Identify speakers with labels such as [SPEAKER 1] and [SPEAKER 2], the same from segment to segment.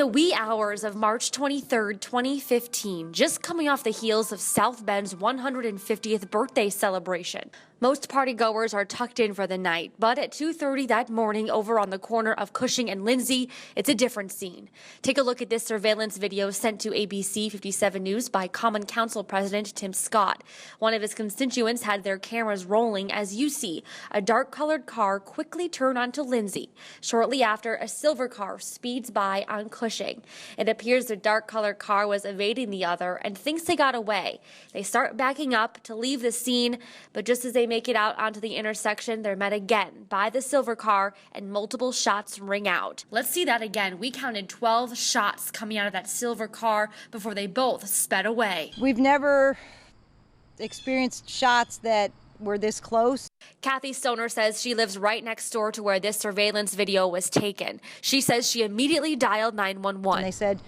[SPEAKER 1] the wee hours of March 23, 2015, just coming off the heels of South Bend's 150th birthday celebration. Most partygoers are tucked in for the night, but at 2:30 that morning over on the corner of Cushing and Lindsay, it's a different scene. Take a look at this surveillance video sent to ABC 57 News by Common Council President Tim Scott. One of his constituents had their cameras rolling as you see a dark-colored car quickly turn onto Lindsay. Shortly after, a silver car speeds by on Cushing. It appears the dark-colored car was evading the other and thinks they got away. They start backing up to leave the scene, but just as they make it out onto the intersection, they're met again by the silver car and multiple shots ring out. Let's see that again. We counted 12 shots coming out of that silver car before they both sped away.
[SPEAKER 2] We've never experienced shots that were this close.
[SPEAKER 1] Kathy Stoner says she lives right next door to where this surveillance video was taken. She says she immediately dialed 911.
[SPEAKER 2] And they said,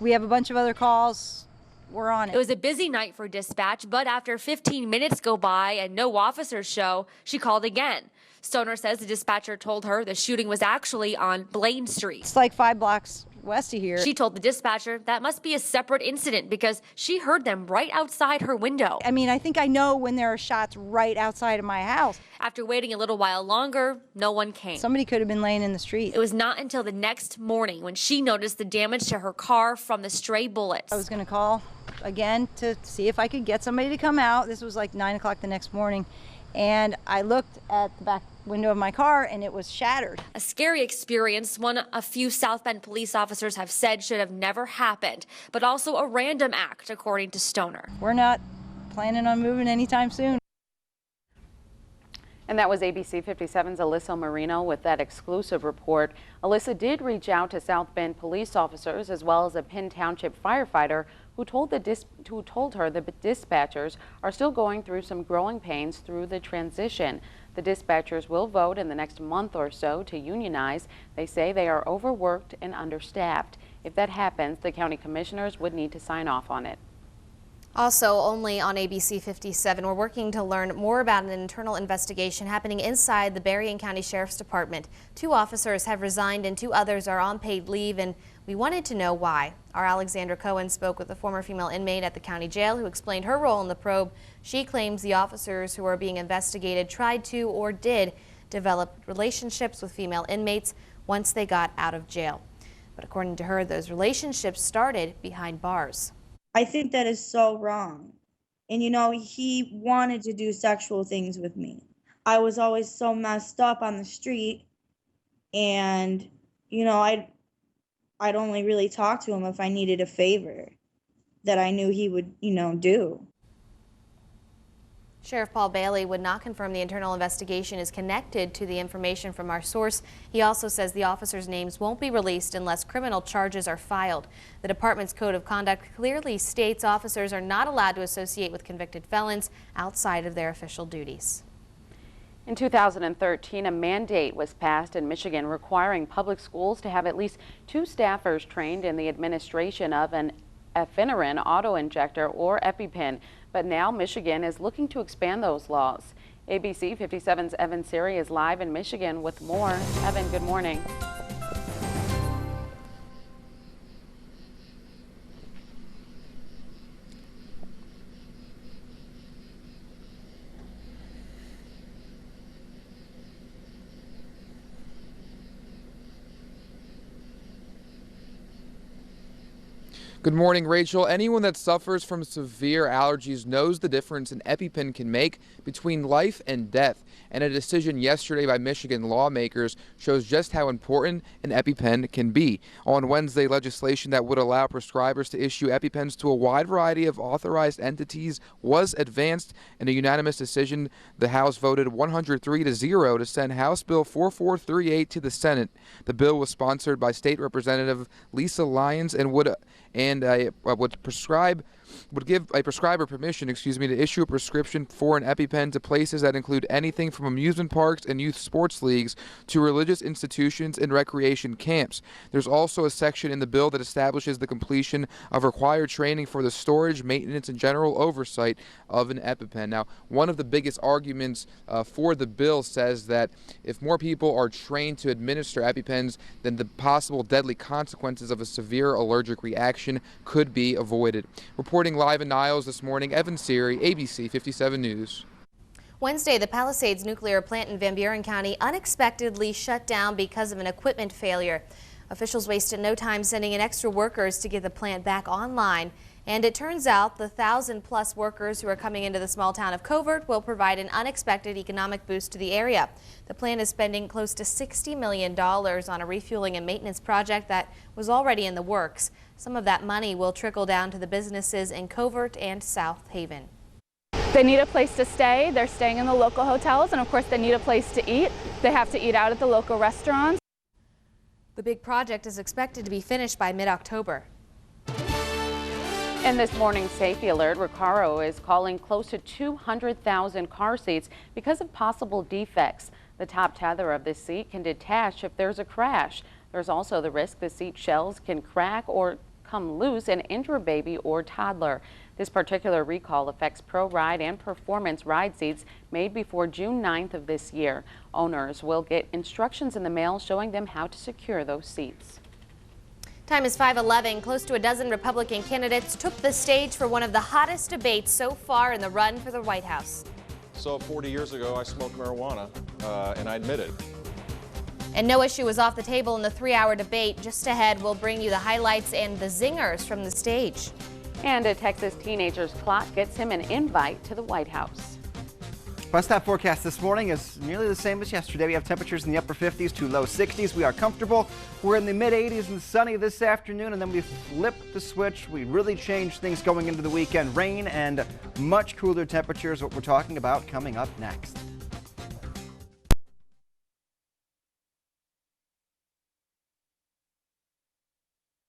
[SPEAKER 2] we have a bunch of other calls. We're on it.
[SPEAKER 1] It was a busy night for dispatch, but after 15 minutes go by and no officers show, she called again. Stoner says the dispatcher told her the shooting was actually on Blaine Street.
[SPEAKER 2] It's like 5 blocks west of here.
[SPEAKER 1] She told the dispatcher that must be a separate incident because she heard them right outside her window.
[SPEAKER 2] I mean, I think I know when there are shots right outside of my house.
[SPEAKER 1] After waiting a little while longer, no one came.
[SPEAKER 2] Somebody could have been laying in the street.
[SPEAKER 1] It was not until the next morning when she noticed the damage to her car from the stray bullets.
[SPEAKER 2] I was going to call again to see if I could get somebody to come out. This was like 9 o'clock the next morning. And I looked at the back window of my car and it was shattered.
[SPEAKER 1] A scary experience, one a few South Bend police officers have said should have never happened, but also a random act, according to Stoner.
[SPEAKER 2] We're not planning on moving anytime soon.
[SPEAKER 3] And that was ABC 57's Alyssa Marino with that exclusive report. Alyssa did reach out to South Bend police officers as well as a Penn Township firefighter who told her the dispatchers are still going through some growing pains through the transition. The dispatchers will vote in the next month or so to unionize. They say they are overworked and understaffed. If that happens, the county commissioners would need to sign off on it.
[SPEAKER 4] Also, only on ABC 57, we're working to learn more about an internal investigation happening inside the Berrien County Sheriff's Department. 2 officers have resigned and 2 others are on paid leave, and we wanted to know why. Our Alexandra Cohen spoke with a former female inmate at the county jail who explained her role in the probe. She claims the officers who are being investigated tried to or did develop relationships with female inmates once they got out of jail. But according to her, those relationships started behind bars.
[SPEAKER 5] I think that is so wrong. And, you know, he wanted to do sexual things with me. I was always so messed up on the street. And, you know, I'd only really talk to him if I needed a favor that I knew he would, you know, do.
[SPEAKER 4] Sheriff Paul Bailey would not confirm the internal investigation is connected to the information from our source. He also says the officers' names won't be released unless criminal charges are filed. The department's code of conduct clearly states officers are not allowed to associate with convicted felons outside of their official duties.
[SPEAKER 3] In 2013, a mandate was passed in Michigan requiring public schools to have at least 2 staffers trained in the administration of an epinephrine auto-injector or EpiPen. But now Michigan is looking to expand those laws. ABC 57's Evan Siri is live in Michigan with more. Evan, good morning.
[SPEAKER 6] Good morning, Rachel. Anyone that suffers from severe allergies knows the difference an EpiPen can make between life and death. And a decision yesterday by Michigan lawmakers shows just how important an EpiPen can be. On Wednesday, legislation that would allow prescribers to issue EpiPens to a wide variety of authorized entities was advanced. In a unanimous decision, the House voted 103-0 to send House Bill 4438 to the Senate. The bill was sponsored by State Representative Lisa Lyons and and would give a prescriber permission, to issue a prescription for an EpiPen to places that include anything from amusement parks and youth sports leagues to religious institutions and recreation camps. There's also a section in the bill that establishes the completion of required training for the storage, maintenance, and general oversight of an EpiPen. Now, one of the biggest arguments for the bill says that if more people are trained to administer EpiPens, then the possible deadly consequences of a severe allergic reaction could be avoided. Reporting live in Niles this morning, Evan Siri, ABC 57 News.
[SPEAKER 4] Wednesday, the Palisades nuclear plant in Van Buren County unexpectedly shut down because of an equipment failure. Officials wasted no time sending in extra workers to get the plant back online. And it turns out the 1,000+ workers who are coming into the small town of Covert will provide an unexpected economic boost to the area. The plant is spending close to $60 million on a refueling and maintenance project that was already in the works. Some of that money will trickle down to the businesses in Covert and South Haven.
[SPEAKER 7] They need a place to stay. They're staying in the local hotels, and of course they need a place to eat. They have to eat out at the local restaurants.
[SPEAKER 4] The big project is expected to be finished by mid-October.
[SPEAKER 3] In this morning's safety alert, Recaro is calling close to 200,000 car seats because of possible defects. The top tether of this seat can detach if there's a crash. There's also the risk the seat shells can crack or come loose and injure a baby or toddler. This particular recall affects Pro Ride and Performance ride seats made before June 9th of this year. Owners will get instructions in the mail showing them how to secure those seats.
[SPEAKER 4] Time is 5:11. Close to a dozen Republican candidates took the stage for one of the hottest debates so far in the run for the White House.
[SPEAKER 8] So 40 years ago, I smoked marijuana, and I admit it.
[SPEAKER 4] And no issue was off the table in the 3-hour debate. Just ahead, we'll bring you the highlights and the zingers from the stage.
[SPEAKER 3] And a Texas teenager's clock gets him an invite to the White House.
[SPEAKER 9] Bus stop forecast this morning is nearly the same as yesterday. We have temperatures in the upper 50s to low 60s. We are comfortable. We're in the mid 80s and sunny this afternoon, and then we flip the switch. We really change things going into the weekend. Rain and much cooler temperatures, what we're talking about coming up next.